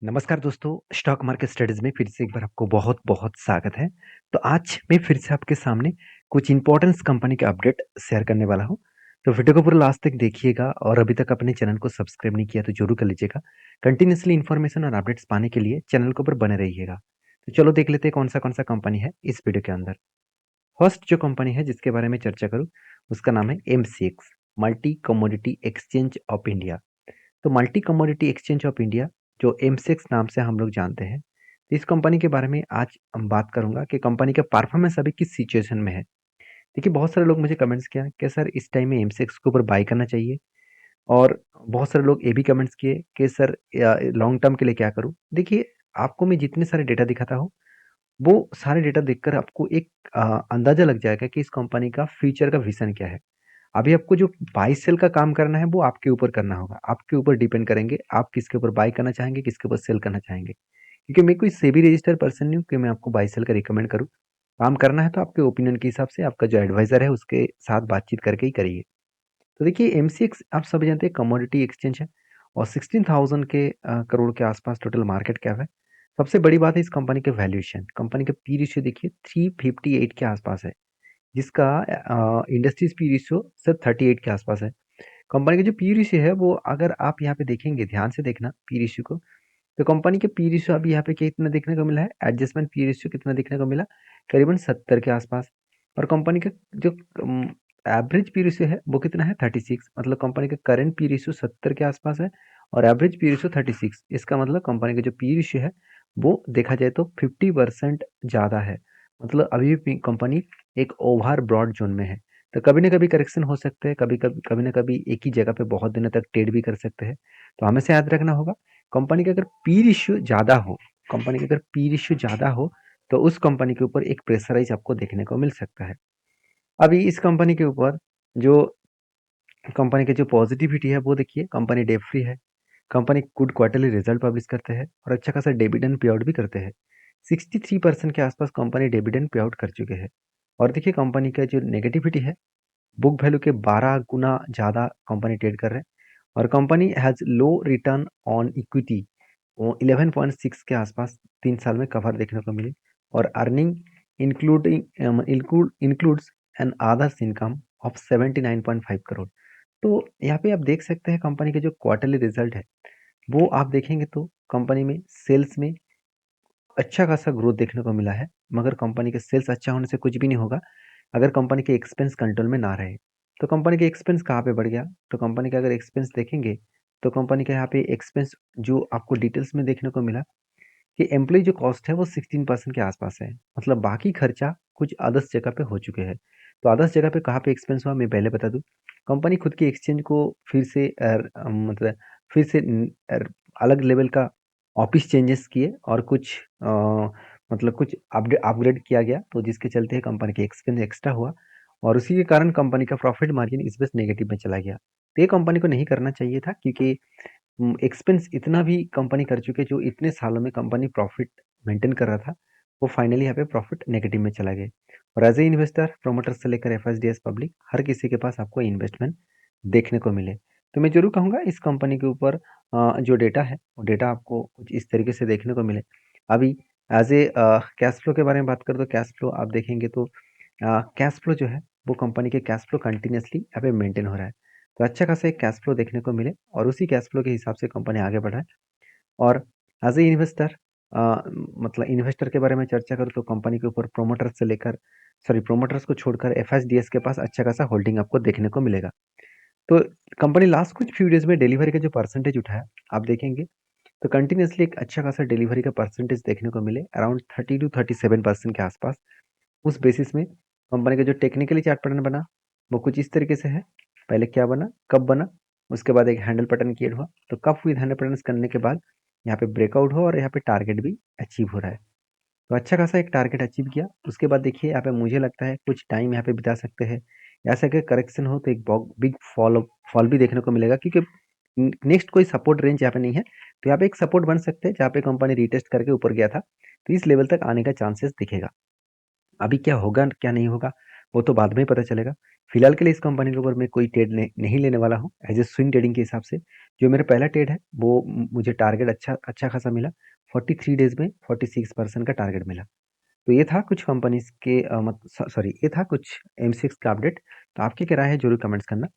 नमस्कार दोस्तों, stock market studies में फिर से एक बार आपको बहुत-बहुत स्वागत है। तो आज मैं फिर से आपके सामने कुछ इम्पोर्टेंस कंपनी के अपडेट शेयर करने वाला हूँ। तो वीडियो को पूरा लास्ट तक देखिएगा और अभी तक अपने चैनल को सब्सक्राइब नहीं किया तो ज़रूर कर लीजिएगा। कंटिन्यूअसली इन्फॉर्मेशन और अपडेट्स पाने के लिए चैनल के ऊपर बने रहिएगा। तो चलो देख लेते हैं कौन-सा कंपनी है इस वीडियो के अंदर। फर्स्ट जो कंपनी है जिसके बारे में चर्चा करूँ, उसका नाम है MCX, multi commodity exchange of India. तो multi commodity exchange of India जो एमसेक्स नाम से हम लोग जानते हैं, तो इस कंपनी के बारे में आज हम बात करूंगा कि कंपनी का परफॉर्मेंस अभी किस सिचुएशन में है। देखिए बहुत सारे लोग मुझे कमेंट्स किया कि सर इस टाइम में एमसेक्स के ऊपर बाय करना चाहिए, और बहुत सारे लोग ये भी कमेंट्स किए कि सर लॉन्ग टर्म के लिए क्या करूं। देखिए आपको मैं जितने सारे डेटा दिखाता हूँ, वो सारे डेटा देखकर आपको एक अंदाजा लग जाएगा कि इस कंपनी का फ्यूचर का विजन क्या है। अभी आपको जो बाय सेल का काम करना है वो आपके ऊपर करना होगा। आपके ऊपर डिपेंड करेंगे, आप किसके ऊपर बाय करना चाहेंगे, किसके ऊपर सेल करना चाहेंगे। क्योंकि मैं कोई सेबी रजिस्टर्ड पर्सन नहीं हूँ कि मैं आपको बाय सेल का रिकमेंड करूँ। काम करना है तो आपके ओपिनियन के हिसाब से आपका जो एडवाइज़र है उसके साथ बातचीत करके ही करिए। तो देखिए एमसीएक्स आप सभी जानते हैं कमोडिटी एक्सचेंज है, और 16,000 के करोड़ के आसपास टोटल मार्केट कैप है। सबसे बड़ी बात है इस कंपनी के वैल्यूएशन। कंपनी का पी रेशियो देखिए 358 के आसपास है, जिसका इंडस्ट्रीज पी रेशियो सिर्फ 38 के आसपास है। कंपनी का जो पी रेशियो है वो अगर आप यहाँ पे देखेंगे, ध्यान से देखना पी रेशियो को, तो कंपनी के पी रेशियो अभी यहाँ पे कितना देखने को मिला है, एडजस्टमेंट पी रेशियो कितना देखने को मिला, करीबन 70 के आसपास। और कंपनी का जो एवरेज पी रेशियो है वो कितना है, 36। मतलब कंपनी का करंट पी रेशियो 70 के आसपास है और एवरेज पी रेशियो 36। इसका मतलब कंपनी का जो पी रेशियो है वो देखा जाए तो 50% ज़्यादा है। मतलब अभी भी कंपनी एक ओवर ब्रॉड जोन में है। तो कभी ना कभी करेक्शन हो सकते हैं, कभी ना कभी एक ही जगह पे बहुत दिनों तक ट्रेड भी कर सकते हैं। तो हमें से याद रखना होगा, कंपनी का अगर पी रेशियो ज़्यादा हो, कंपनी का अगर पी रेशियो ज़्यादा हो, तो उस कंपनी के ऊपर एक प्रेशराइज आपको देखने को मिल सकता है। अभी इस कंपनी के ऊपर जो कंपनी की जो पॉजिटिविटी है वो देखिए, कंपनी डेट फ्री है। Company good quarterly result publish करते हैं और अच्छा खासा डिविडेंड पे आउट भी करते हैं। 63% के आसपास कंपनी डिविडेंड पे आउट कर चुके हैं। और देखिए कंपनी का जो नेगेटिविटी है, बुक वैल्यू के 12 गुना ज़्यादा कंपनी ट्रेड कर रहे हैं। और company has low return on equity, वो 11.6 के आसपास 3 साल में कवर देखने को मिली। और earning includes an others income of 79.5 crore. तो यहाँ पे आप देख सकते हैं कंपनी के जो क्वार्टरली रिजल्ट है, वो आप देखेंगे तो कंपनी में सेल्स में अच्छा खासा ग्रोथ देखने को मिला है। मगर कंपनी के सेल्स अच्छा होने से कुछ भी नहीं होगा अगर कंपनी के एक्सपेंस कंट्रोल में ना रहे। तो कंपनी के एक्सपेंस कहाँ पे बढ़ गया, तो कंपनी का अगर एक्सपेंस देखेंगे, तो कंपनी का यहाँ पे एक्सपेंस जो आपको डिटेल्स में देखने को मिला कि एम्प्लॉय जो कॉस्ट है वो 16% के आसपास है। मतलब बाकी खर्चा कुछ अदर्स जगह पे हो चुके हैं। तो अदर्स जगह पे कहाँ पे एक्सपेंस हुआ मैं पहले बता दूं। कंपनी खुद की एक्सचेंज को फिर से मतलब फिर से अलग लेवल का ऑफिस चेंजेस किए और कुछ मतलब कुछ अपग्रेड किया गया, तो जिसके चलते कंपनी के एक्सपेंस एक्स्ट्रा हुआ और उसी के कारण कंपनी का प्रॉफिट मार्जिन इस वक्त नेगेटिव में चला गया। तो ये कंपनी को नहीं करना चाहिए था, क्योंकि एक्सपेंस इतना भी कंपनी कर चुकी है, जो इतने सालों में कंपनी प्रॉफिट मेंटेन कर रहा था, वो फाइनली यहाँ पे प्रॉफिट नेगेटिव में चला गया। और एज ए इन्वेस्टर, प्रोमोटर से लेकर एफएसडीएस पब्लिक, हर किसी के पास आपको इन्वेस्टमेंट देखने को मिले। तो मैं जरूर कहूँगा इस कंपनी के ऊपर जो डेटा है वो डेटा आपको कुछ इस तरीके से देखने को मिले। अभी एज ए कैश फ्लो के बारे में बात करें तो कैश फ्लो आप देखेंगे तो कैश फ्लो जो है वो कंपनी के कैश फ्लो कंटिन्यूसली यहाँ पे मेंटेन हो रहा है। तो अच्छा खासा एक कैश फ्लो देखने को मिले और उसी कैश फ्लो के हिसाब से कंपनी आगे बढ़ाए। और एज ए इन्वेस्टर, मतलब इन्वेस्टर के बारे में चर्चा करूँ तो कंपनी के ऊपर प्रोमोटर्स से लेकर, सॉरी प्रोमोटर्स को छोड़कर एफएसडीएस के पास अच्छा खासा होल्डिंग आपको देखने को मिलेगा। तो कंपनी लास्ट कुछ फ्यू डेज में डिलीवरी का जो परसेंटेज उठाया आप देखेंगे, तो कंटिन्यूसली एक अच्छा खासा डिलीवरी का परसेंटेज देखने को मिले, अराउंड 30 to 37% के आसपास। उस बेसिस में कंपनी का जो टेक्निकली चार्ट पैटर्न बना वो कुछ इस तरीके से है। पहले क्या बना, कब बना, उसके बाद एक हैंडल पैटर्न क्रिएट हुआ, तो कब विद हैंडल पैटर्न करने के बाद यहाँ पे ब्रेकआउट हुआ और यहाँ पे टारगेट भी अचीव हो रहा है। तो अच्छा खासा एक टारगेट अचीव किया। उसके बाद देखिए यहाँ पे मुझे लगता है कुछ टाइम यहाँ पे बिता सकते हैं। ऐसा अगर करेक्शन हो तो एक बिग फॉल फॉल भी देखने को मिलेगा, क्योंकि नेक्स्ट कोई सपोर्ट रेंज यहाँ पे नहीं है। तो यहाँ पे एक सपोर्ट बन सकते हैं जहाँ पे कंपनी रिटेस्ट करके ऊपर गया था, तो इस लेवल तक आने का चांसेस दिखेगा। अभी क्या होगा क्या नहीं होगा वो तो बाद में ही पता चलेगा। फिलहाल के लिए इस कंपनी के ऊपर मैं कोई ट्रेड नहीं लेने वाला हूँ एज ए स्विंग ट्रेडिंग के हिसाब से। जो मेरा पहला ट्रेड है वो मुझे टारगेट अच्छा खासा मिला। 43 डेज में 46% का टारगेट मिला। तो ये था कुछ कंपनीज के सॉरी, ये था कुछ एमसीएक्स का अपडेट। तो आपकी क्या राय है जरूर कमेंट्स करना।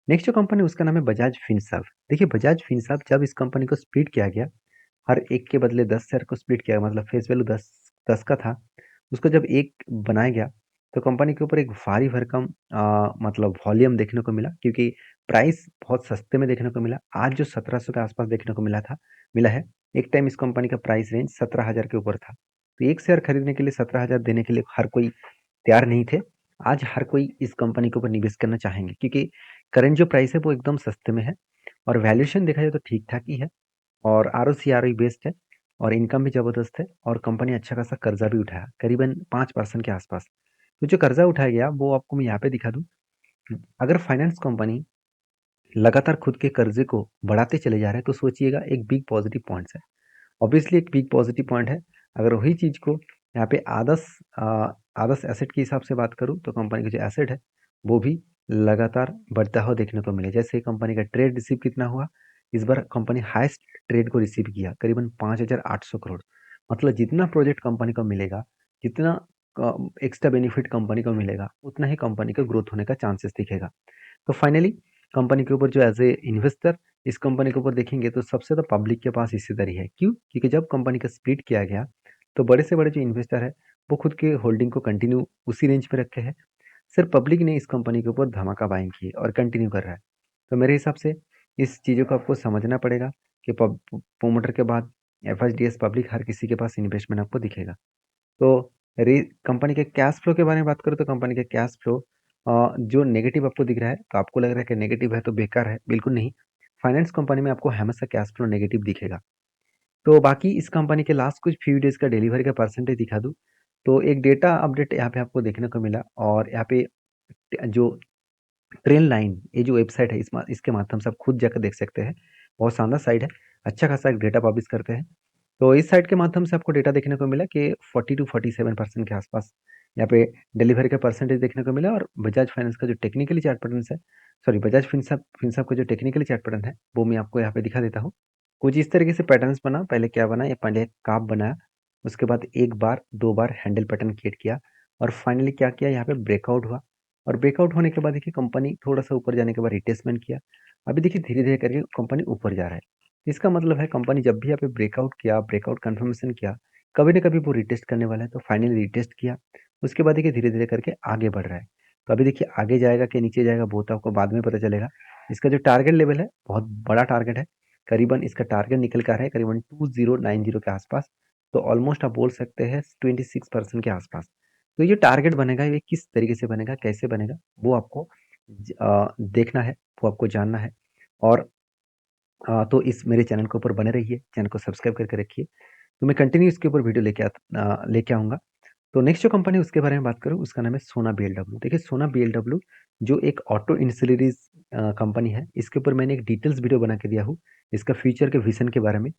नेक्स्ट जो कंपनी उसका नाम है बजाज फिनसर्व। देखिए बजाज फिनसर्व जब इस कंपनी को स्प्लिट किया गया, हर एक के बदले 10 शेयर को स्प्लिट किया, मतलब फेस वैल्यू 10 का था, उसको जब एक बनाया गया तो कंपनी के ऊपर एक भारी भरकम मतलब वॉल्यूम देखने को मिला, क्योंकि प्राइस बहुत सस्ते में देखने को मिला। आज जो 1700 के आसपास देखने को मिला है। एक टाइम इस कंपनी का प्राइस रेंज 17,000 के ऊपर था। तो एक शेयर खरीदने के लिए 17,000 देने के लिए हर कोई तैयार नहीं थे। आज हर कोई इस कंपनी के ऊपर निवेश करना चाहेंगे, क्योंकि करंट जो प्राइस है वो एकदम सस्ते में है और वैल्यूएशन देखा जाए तो ठीक ठाक ही है और आरओसी आरओई बेस्ड है और इनकम भी ज़बरदस्त है और कंपनी अच्छा खासा कर्जा भी उठाया करीबन 5% के आसपास। तो जो कर्जा उठाया गया वो आपको मैं यहाँ पे दिखा दूँ। अगर फाइनेंस कंपनी लगातार खुद के कर्जे को बढ़ाते चले जा रहे हैं तो सोचिएगा एक बिग पॉजिटिव पॉइंट्स है। ऑब्वियसली एक बिग पॉजिटिव पॉइंट है। अगर वही चीज़ को यहाँ पे आदर्श एसेट के हिसाब से बात करूँ तो कंपनी का जो एसेट है वो भी लगातार बढ़ता हुआ देखने को मिले। जैसे कंपनी का ट्रेड रिसीव कितना हुआ, इस बार कंपनी हाईएस्ट ट्रेड को रिसीव किया करीबन 5,800 करोड़। मतलब जितना प्रोजेक्ट कंपनी को मिलेगा, जितना एक्स्ट्रा बेनिफिट कंपनी को मिलेगा, उतना ही कंपनी का ग्रोथ होने का चांसेस दिखेगा। तो फाइनली कंपनी के ऊपर जो एज ए इन्वेस्टर इस कंपनी के ऊपर देखेंगे तो सबसे ज़्यादा पब्लिक के पास हिस्सेदारी है। क्यों? क्योंकि जब कंपनी का स्प्लिट किया गया तो बड़े से बड़े जो इन्वेस्टर है वो खुद के होल्डिंग को कंटिन्यू उसी रेंज पे रखे हैं। सिर्फ पब्लिक ने इस कंपनी के ऊपर धमाका बाइंग की और कंटिन्यू कर रहा है। तो मेरे हिसाब से इस चीज़ों को आपको समझना पड़ेगा कि प्रोमोटर के बाद एफएसडीएस पब्लिक हर किसी के पास इन्वेस्टमेंट आपको दिखेगा। तो कंपनी के कैश फ्लो के बारे में बात करूँ तो कंपनी के कैश फ्लो जो नेगेटिव आपको दिख रहा है तो आपको लग रहा है कि नेगेटिव है तो बेकार है, बिल्कुल नहीं। फाइनेंस कंपनी में आपको हमेशा कैश फ्लो नेगेटिव दिखेगा। तो बाकी इस कंपनी के लास्ट कुछ फ्यू डेज का डिलीवरी का परसेंटेज दिखा दूँ तो एक डेटा अपडेट यहाँ पे आपको देखने को मिला और यहाँ पे जो ट्रेन लाइन ये जो वेबसाइट है इसके माध्यम से आप खुद जाकर देख सकते हैं। बहुत शानदार साइट है, अच्छा खासा एक डेटा पब्लिश करते हैं। तो इस साइट के माध्यम से आपको डेटा देखने को मिला कि 40 to 47% के आसपास यहाँ पे डिलीवरी का परसेंटेज देखने को मिला। और बजाज फाइनेंस का जो टेक्निकली चार्ट पैटर्न है, सॉरी बजाज फिनसर्व का जो टेक्निकली चार्ट पैटर्न है वो मैं आपको यहाँ पे दिखा देता हूँ। कुछ इस तरीके से पैटर्न्स बना। पहले क्या बना, ये पहले काप बनाया, उसके बाद एक बार दो बार हैंडल पैटर्न क्रिएट किया और फाइनली क्या किया, यहाँ पे ब्रेकआउट हुआ। और ब्रेकआउट होने के बाद देखिए कंपनी थोड़ा सा ऊपर जाने के बाद रिटेस्टमेंट किया। अभी देखिए धीरे धीरे करके कंपनी ऊपर जा रहा है। इसका मतलब है कंपनी जब भी यहाँ पे ब्रेकआउट किया, ब्रेकआउट कंफर्मेशन किया, कभी ना कभी वो रिटेस्ट करने वाला है। तो फाइनली रिटेस्ट किया, उसके बाद देखिए धीरे धीरे करके आगे बढ़ रहा है। तो अभी देखिए आगे जाएगा कि नीचे जाएगा वो तो आपको बाद में पता चलेगा। इसका जो टारगेट लेवल है बहुत बड़ा टारगेट है। करीबन इसका टारगेट निकल कर है करीबन 2090 के आसपास। तो ऑलमोस्ट आप बोल सकते हैं 26% के आसपास। तो ये टारगेट बनेगा, ये किस तरीके से बनेगा, कैसे बनेगा, वो आपको देखना है, वो आपको जानना है। और तो इस मेरे चैनल के ऊपर बने रहिए, चैनल को सब्सक्राइब करके रखिए। तो मैं कंटिन्यू इसके ऊपर वीडियो लेके आऊँगा। तो नेक्स्ट जो कंपनी उसके बारे में बात करूँ उसका नाम है सोना बीएलडब्ल्यू। देखिए सोना बीएलडब्ल्यू जो एक ऑटो इंश्योरेंस कंपनी है, इसके ऊपर मैंने एक डिटेल्स वीडियो बना के दिया हूँ। इसका फ्यूचर के विजन के बारे में,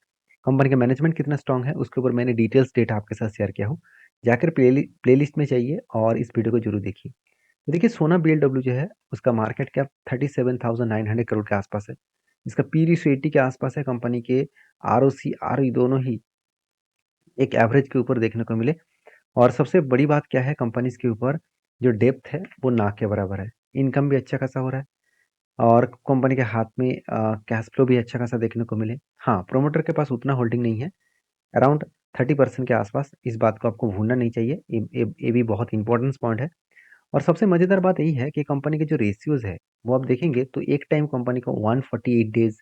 कंपनी का मैनेजमेंट कितना स्ट्रांग है उसके ऊपर मैंने डिटेल्स डेटा आपके साथ शेयर किया हूँ। जाकर प्लेलिस्ट में जाइए और इस वीडियो को जरूर देखिए। तो देखिए सोना बीएलडब्ल्यू जो है उसका मार्केट कैप 37,900 करोड़ के आसपास है। इसका पी रेशियो 80 के आसपास है। कंपनी के आरओसी आरओई दोनों ही एक एवरेज के ऊपर देखने को मिले। और सबसे बड़ी बात क्या है, कंपनीज के ऊपर जो डेप्थ है वो ना के बराबर है। इनकम भी अच्छा खासा हो रहा है और कंपनी के हाथ में कैश फ्लो भी अच्छा खासा देखने को मिले। हाँ, प्रोमोटर के पास उतना होल्डिंग नहीं है, अराउंड 30% के आसपास। इस बात को आपको भूलना नहीं चाहिए, ये भी बहुत इंपॉर्टेंट पॉइंट है। और सबसे मज़ेदार बात यही है कि कंपनी के जो रेशियोज है वो आप देखेंगे तो एक टाइम कंपनी को 148 डेज,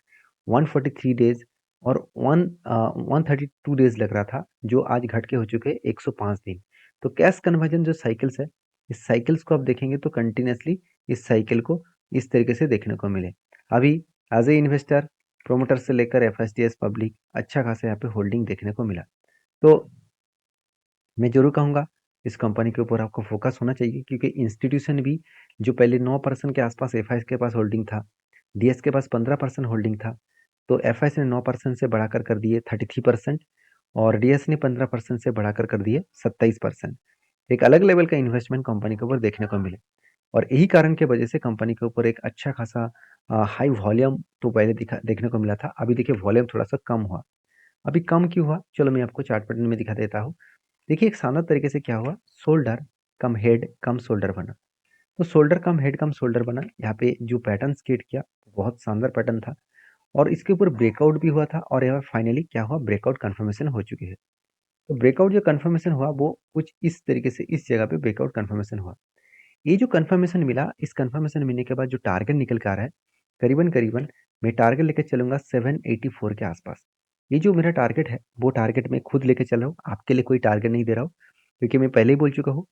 143 डेज और 132 डेज लग रहा था, जो आज घट के हो चुके हैं 105 दिन। तो कैश कन्वर्जन जो साइकिल्स है, इस साइकिल्स को आप देखेंगे तो कंटिन्यूसली इस साइकिल को इस तरीके से देखने को मिले। अभी एज ए इन्वेस्टर प्रोमोटर से लेकर एफएसडीएस पब्लिक अच्छा खासा यहाँ पे होल्डिंग देखने को मिला। तो मैं ज़रूर कहूँगा इस कंपनी के ऊपर आपको फोकस होना चाहिए, क्योंकि इंस्टीट्यूशन भी जो पहले 9% के आसपास एफआईएस के पास होल्डिंग था, डीएस के पास 15% होल्डिंग था, तो एफआईएस ने 9% से बढ़ाकर कर दिए 33% और डीएस ने 15% से बढ़ाकर कर दिए 27%। एक अलग लेवल का इन्वेस्टमेंट कंपनी के ऊपर देखने को मिले। और यही कारण की वजह से कंपनी के ऊपर एक अच्छा खासा हाई वॉल्यूम तो पहले दिखा देखने को मिला था। अभी देखिए वॉल्यूम थोड़ा-सा कम हुआ। अभी कम क्यों हुआ? चलो मैं आपको चार्ट पैटर्न में दिखा देता हूँ। देखिए एक शानदार तरीके से क्या हुआ, शोल्डर कम हेड कम शोल्डर बना। तो शोल्डर कम हेड कम शोल्डर बना। यहाँ पे जो पैटर्न क्रिएट किया बहुत शानदार पैटर्न था और इसके ऊपर ब्रेकआउट भी हुआ था और यहाँ फाइनली क्या हुआ, ब्रेकआउट कंफर्मेशन हो चुकी है। तो ब्रेकआउट जो कंफर्मेशन हुआ वो कुछ इस तरीके से इस जगह पे ब्रेकआउट कंफर्मेशन हुआ। ये जो कंफर्मेशन मिला, इस कंफर्मेशन मिलने के बाद जो टारगेट निकल के आ रहा है, करीबन-करीबन मैं टारगेट लेके चलूँगा 784 के आसपास। ये जो मेरा टारगेट है, वो टारगेट मैं खुद लेके चल रहा हूँ, आपके लिए कोई टारगेट नहीं दे रहा हूँ, क्योंकि मैं पहले ही बोल चुका हूँ,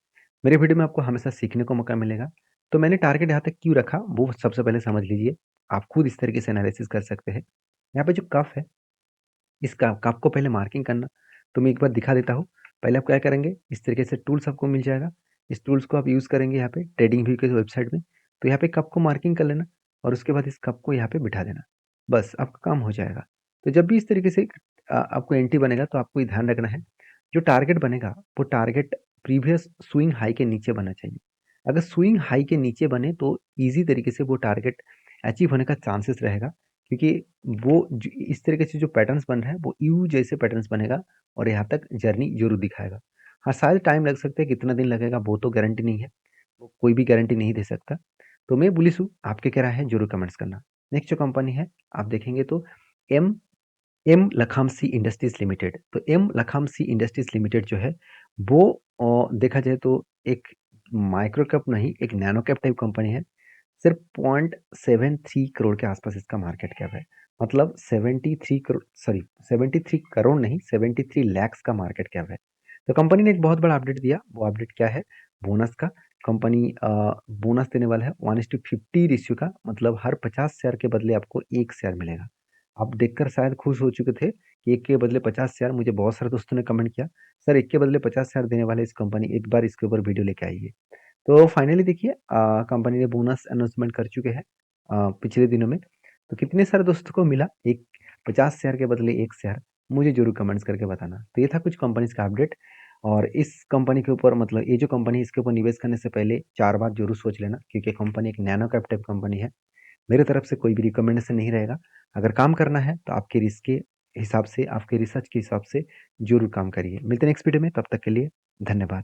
मेरे वीडियो में आपको हमेशा सीखने को मौका मिलेगा। तो मैंने टारगेट यहाँ तक क्यों रखा, वो सबसे पहले समझ लीजिए। आप खुद इस तरीके से एनालिसिस कर सकते हैं। यहाँ पे जो कफ है, इस कप को पहले मार्किंग करना, तो मैं एक बार दिखा देता हूँ। पहले आप क्या करेंगे, इस तरीके से टूल्स आपको मिल जाएगा। इस टूल्स को आप यूज़ करेंगे यहाँ पे ट्रेडिंग व्यू के वेबसाइट में। तो यहाँ पे कप को मार्किंग कर लेना और उसके बाद इस कप को यहाँ पे बिठा देना। बस आपका काम हो जाएगा। तो जब भी इस तरीके से आपको एंट्री बनेगा तो आपको ये ध्यान रखना है, जो टारगेट बनेगा वो टारगेट प्रीवियस स्विंग हाई के नीचे बनना चाहिए। अगर स्विंग हाई के नीचे बने तो ईज़ी तरीके से वो टारगेट अचीव होने का चांसेस रहेगा, क्योंकि वो जो इस तरीके से जो पैटर्न्स बन रहा है वो यू जैसे पैटर्न्स बनेगा और यहाँ तक जर्नी ज़रूर दिखाएगा। हाँ, शायद टाइम लग सकता है, कितना दिन लगेगा वो तो गारंटी नहीं है, वो कोई भी गारंटी नहीं दे सकता। तो मैं बुलिश हूँ, आपकी क्या राय है ज़रूर कमेंट्स करना। नेक्स्ट जो कंपनी है आप देखेंगे तो एम एम लखामसी इंडस्ट्रीज़ लिमिटेड। तो एम लखामसी इंडस्ट्रीज़ लिमिटेड जो है वो देखा जाए तो एक माइक्रो कैप नहीं, एक नैनो कैप टाइप कंपनी है। सिर्फ 0.73 करोड़ के आसपास इसका मार्केट कैप है। मतलब 73 करोड़, सॉरी 73 करोड़ नहीं, 73 लैक्स का मार्केट कैप है। तो कंपनी ने एक बहुत बड़ा अपडेट दिया। वो अपडेट क्या है, बोनस का। कंपनी बोनस देने वाला है 1:50 रेशियो का, मतलब हर 50 शेयर के बदले आपको 1 शेयर मिलेगा। आप देखकर शायद खुश हो चुके थे कि 1 के बदले 50 शेयर। मुझे बहुत सारे दोस्तों ने कमेंट किया, सर 1 के बदले 50 शेयर देने वाले इस कंपनी, एक बार इसके ऊपर वीडियो लेके आइए। तो फाइनली देखिए कंपनी ने बोनस अनाउंसमेंट कर चुके हैं पिछले दिनों में। तो कितने सारे दोस्तों को मिला एक 50 शेयर के बदले 1 शेयर, मुझे ज़रूर कमेंट्स करके बताना। तो ये था कुछ कंपनीज़ का अपडेट। और इस कंपनी के ऊपर, मतलब ये जो कंपनी है इसके ऊपर निवेश करने से पहले 4 बार ज़रूर सोच लेना, क्योंकि कंपनी एक नैनो कैप टाइप कंपनी है। मेरे तरफ से कोई भी रिकमेंडेशन नहीं रहेगा। अगर काम करना है तो आपके रिस्क के हिसाब से, आपके रिसर्च के हिसाब से ज़रूर काम करिए। मिलते हैं नेक्स्ट वीडियो में, तब तक के लिए धन्यवाद।